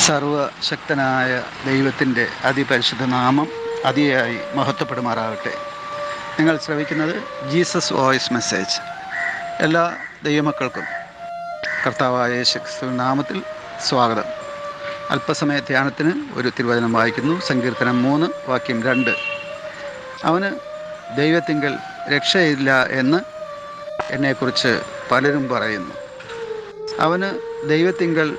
സർവശക്തനായ ദൈവത്തിൻ്റെ അതിപരിശുദ്ധ നാമം അതിയായി മഹത്വപ്പെടുമാറാകട്ടെ. നിങ്ങൾ ശ്രവിക്കുന്നത് ജീസസ് വോയിസ് മെസ്സേജ്. എല്ലാ ദൈവമക്കൾക്കും കർത്താവായ യേശുക്രിസ്തു നാമത്തിൽ സ്വാഗതം. അല്പസമയ ധ്യാനത്തിന് ഒരു തിരുവചനം വായിക്കുന്നു. സങ്കീർത്തനം 3 വാക്യം 2. അവന് ദൈവത്തിങ്കൽ രക്ഷയില്ല എന്ന് എന്നെക്കുറിച്ച് പലരും പറയുന്നു. അവന് ദൈവത്തിങ്കൽ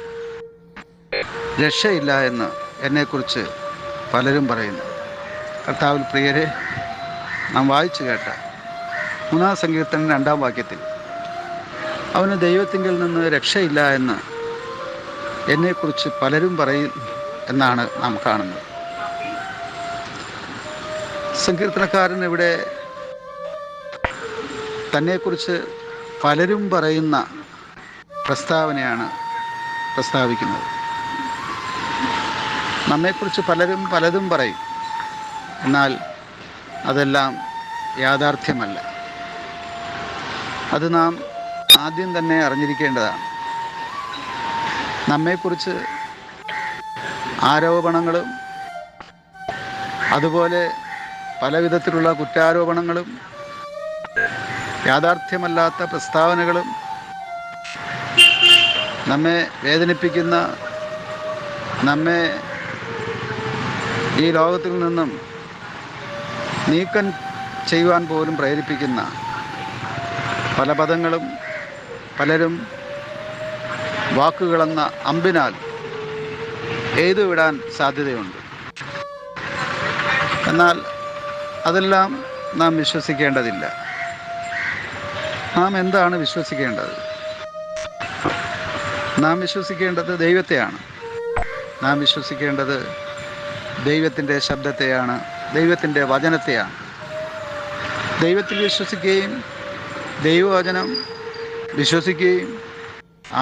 രക്ഷയില്ല എന്ന് എന്നെക്കുറിച്ച് പലരും പറയുന്നു. കർത്താവിൽ പ്രിയരെ, നാം വായിച്ചു കേട്ട 3-ാം സങ്കീർത്തനം 2-ാം വാക്യത്തിൽ അവന് ദൈവത്തിങ്കിൽ നിന്ന് രക്ഷയില്ല എന്ന് എന്നെക്കുറിച്ച് പലരും പറയും എന്നാണ് നാം കാണുന്നത്. സങ്കീർത്തനക്കാരൻ ഇവിടെ തന്നെക്കുറിച്ച് പലരും പറയുന്ന പ്രസ്താവനയാണ് പ്രസ്താവിക്കുന്നത്. നമ്മെക്കുറിച്ച് പലരും പലതും പറയും, എന്നാൽ അതെല്ലാം യാഥാർത്ഥ്യമല്ല. അത് നാം ആദ്യം തന്നെ അറിഞ്ഞിരിക്കേണ്ടതാണ്. നമ്മെക്കുറിച്ച് ആരോപണങ്ങളും അതുപോലെ പല വിധത്തിലുള്ള കുറ്റാരോപണങ്ങളും യാഥാർത്ഥ്യമല്ലാത്ത പ്രസ്താവനകളും നമ്മെ വേദനിപ്പിക്കുന്ന, നമ്മെ ഈ ലോകത്തിൽ നിന്നും നീക്കം ചെയ്യുവാൻ പോലും പ്രേരിപ്പിക്കുന്ന പല പദങ്ങളും പലരും വാക്കുകളെന്ന അമ്പിനാൽ എയ്തുവിടാൻ സാധ്യതയുണ്ട്. എന്നാൽ അതെല്ലാം നാം വിശ്വസിക്കേണ്ടതില്ല. നാം എന്താണ് വിശ്വസിക്കേണ്ടത്? നാം വിശ്വസിക്കേണ്ടത് ദൈവത്തെയാണ്. നാം വിശ്വസിക്കേണ്ടത് ദൈവത്തിൻ്റെ ശബ്ദത്തെയാണ്, ദൈവത്തിൻ്റെ വചനത്തെയാണ്. ദൈവത്തിൽ വിശ്വസിക്കുകയും ദൈവവചനം വിശ്വസിക്കുകയും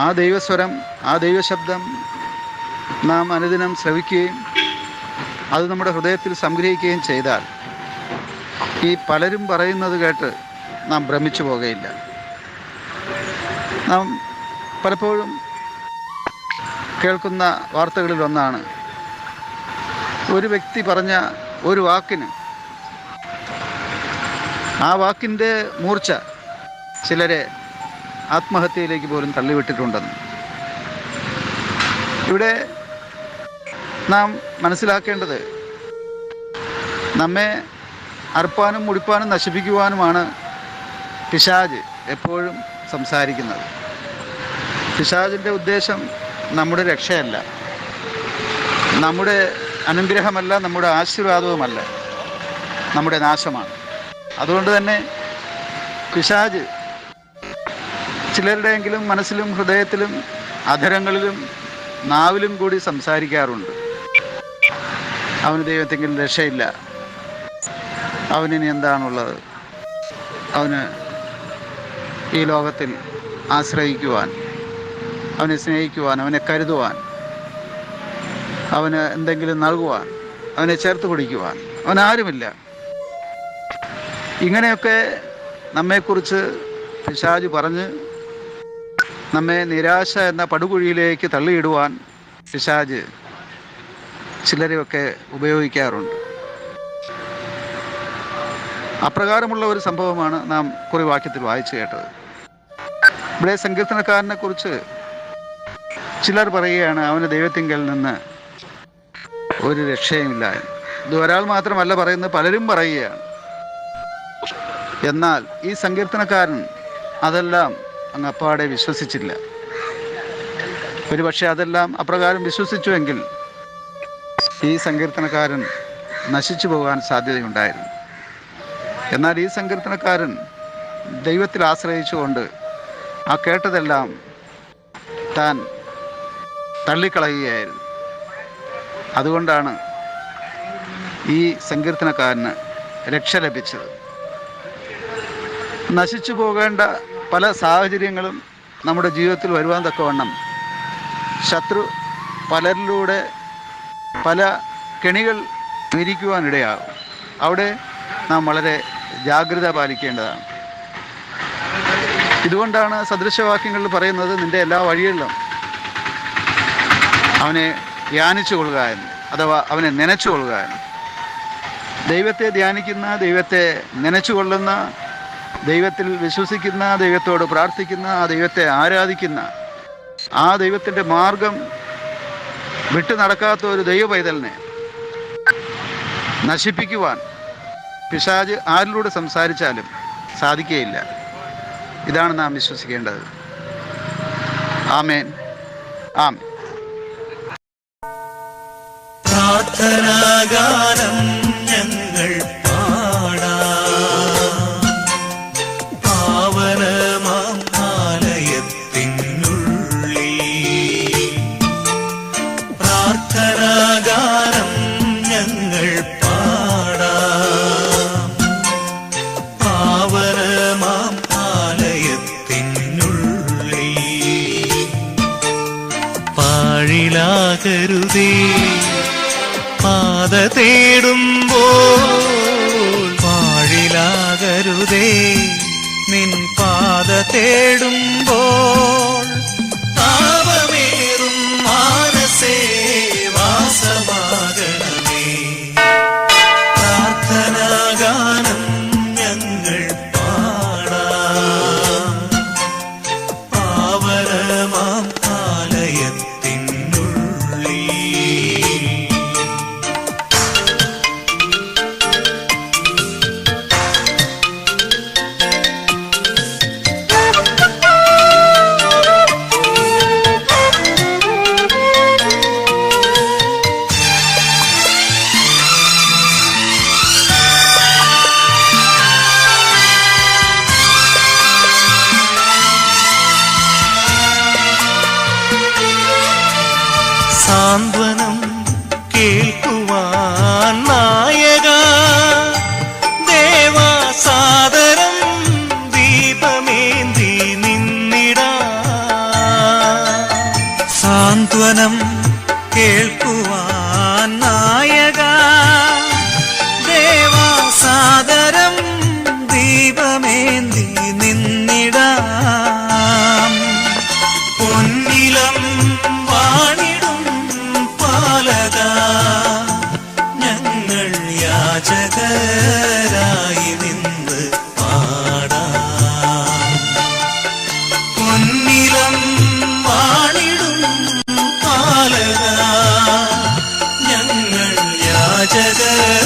ആ ദൈവസ്വരം, ആ ദൈവശബ്ദം നാം അനുദിനം ശ്രവിക്കുകയും അത് നമ്മുടെ ഹൃദയത്തിൽ സംഗ്രഹിക്കുകയും ചെയ്താൽ ഈ പലരും പറയുന്നത് കേട്ട് നാം ഭ്രമിച്ചു പോകുകയില്ല. നാം പലപ്പോഴും കേൾക്കുന്ന വാർത്തകളിൽ ഒന്നാണ്, ഒരു വ്യക്തി പറഞ്ഞ ഒരു വാക്കിന്, ആ വാക്കിൻ്റെ മൂർച്ച ചിലരെ ആത്മഹത്യയിലേക്ക് പോലും തള്ളിവിട്ടിട്ടുണ്ടെന്ന്. ഇവിടെ നാം മനസ്സിലാക്കേണ്ടത്, നമ്മെ അറുപ്പാനും മുടിപ്പാനും നശിപ്പിക്കുവാനുമാണ് പിശാച് എപ്പോഴും സംസാരിക്കുന്നത്. പിശാചിൻ്റെ ഉദ്ദേശം നമ്മുടെ രക്ഷയല്ല, നമ്മുടെ അനുഗ്രഹമല്ല, നമ്മുടെ ആശീർവാദവുമല്ല, നമ്മുടെ നാശമാണ്. അതുകൊണ്ട് തന്നെ പിശാച് ചിലരുടെയെങ്കിലും മനസ്സിലും ഹൃദയത്തിലും അധരങ്ങളിലും നാവിലും കൂടി സംസാരിക്കാറുണ്ട്. അവന് ദൈവത്തെങ്കിൽ രക്ഷയില്ല, അവനിനി എന്താണുള്ളത്, അവന് ഈ ലോകത്തിൽ ആശ്രയിക്കുവാൻ, അവനെ സ്നേഹിക്കുവാൻ, അവനെ കരുതുവാൻ, അവന് എന്തെങ്കിലും നൽകുവാൻ, അവനെ ചേർത്ത് പിടിക്കുവാൻ അവനാരുമില്ല. ഇങ്ങനെയൊക്കെ നമ്മെക്കുറിച്ച് പിശാച് പറഞ്ഞ് നമ്മെ നിരാശ എന്ന പടുകുഴിയിലേക്ക് തള്ളിയിടുവാൻ പിശാച് ചിലരെയൊക്കെ ഉപയോഗിക്കാറുണ്ട്. അപ്രകാരമുള്ള ഒരു സംഭവമാണ് നാം കുറി വാക്യത്തിൽ വായിച്ചു കേട്ടത്. ഇവിടെ സങ്കീർത്തനക്കാരനെ കുറിച്ച് ചിലർ പറയുകയാണ്, അവന് ദൈവത്തിങ്കൽ നിന്ന് ഒരു രക്ഷയുമില്ല. ഇത് ഒരാൾ മാത്രമല്ല പറയുന്നത്, പലരും പറയുകയാണ്. എന്നാൽ ഈ സങ്കീർത്തനക്കാരൻ അതെല്ലാം അങ്ങ് അപ്പാടെ വിശ്വസിച്ചില്ല. ഒരുപക്ഷെ അതെല്ലാം അപ്രകാരം വിശ്വസിച്ചുവെങ്കിൽ ഈ സങ്കീർത്തനക്കാരൻ നശിച്ചു പോകാൻ സാധ്യതയുണ്ടായിരുന്നു. എന്നാൽ ഈ സങ്കീർത്തനക്കാരൻ ദൈവത്തിൽ ആശ്രയിച്ചുകൊണ്ട് ആ കേട്ടതെല്ലാം താൻ തള്ളിക്കളയുകയായിരുന്നു. അതുകൊണ്ടാണ് ഈ സങ്കീർത്തനക്കാരന് രക്ഷ ലഭിച്ചത്. നശിച്ചു പോകേണ്ട പല സാഹചര്യങ്ങളും നമ്മുടെ ജീവിതത്തിൽ വരുവാൻ തക്കവണ്ണം ശത്രു പലരിലൂടെ പല കെണികൾ വിരിക്കുവാനിടയാകും. അവിടെ നാം വളരെ ജാഗ്രത പാലിക്കേണ്ടതാണ്. ഇതുകൊണ്ടാണ് സദൃശവാക്യങ്ങളിൽ പറയുന്നത്, നിൻ്റെ എല്ലാ വഴികളിലും അവനെ ധ്യാനിച്ചു കൊള്ളുക എന്ന്, അഥവാ അവനെ നനച്ചു കൊള്ളുക എന്ന്. ദൈവത്തെ ധ്യാനിക്കുന്ന, ദൈവത്തെ നനച്ചുകൊള്ളുന്ന, ദൈവത്തിൽ വിശ്വസിക്കുന്ന, ദൈവത്തോട് പ്രാർത്ഥിക്കുന്ന, ആ ദൈവത്തെ ആരാധിക്കുന്ന, ആ ദൈവത്തിൻ്റെ മാർഗം വിട്ടു നടക്കാത്ത ഒരു ദൈവ പൈതലിനെ നശിപ്പിക്കുവാൻ പിശാച് ആരിലൂടെ സംസാരിച്ചാലും സാധിക്കുകയില്ല. ഇതാണ് നാം വിശ്വസിക്കേണ്ടത്. ആമേൻ, ആമേൻ. പ്രാർത്ഥനാഗാനം ഞങ്ങൾ പാടാം, പാവനമാം ആലയത്തിനുള്ളിൽ. പ്രാർത്ഥനാഗാനം ഞങ്ങൾ പാടാം, പാവനമാം ആലയത്തിനുള്ളിൽ. പാഴിലാകരുതേ പാത തേടുമ്പോൾ, പാഴിലാകരുതേ നിൻ പാത തേടുമ്പോൾ. താപമേറും മാനസേ വാസമാകണമേ. പ്രാർത്ഥനാഗാനം ഞങ്ങൾ പാടാം, പാവനമാം ആലയത്തിനുള്ളിൽ. സാന്ത്വനം കേൾക്കുവാൻ നായക ദേവാസാദരം ദീപമേന്തി നിന്നിടാ. സാന്ത്വനം കേൾക്കുവാൻ നായക ദേവാസാദരം ദീപമേന്തി നിന്നിടാം. പൊന്നിലം വാണിടും പാലക ഞങ്ങൾ യാചകരായി നിന്ന് പാടാം. പൊന്നിലം വാണിടും പാലക ഞങ്ങൾ യാചകരായി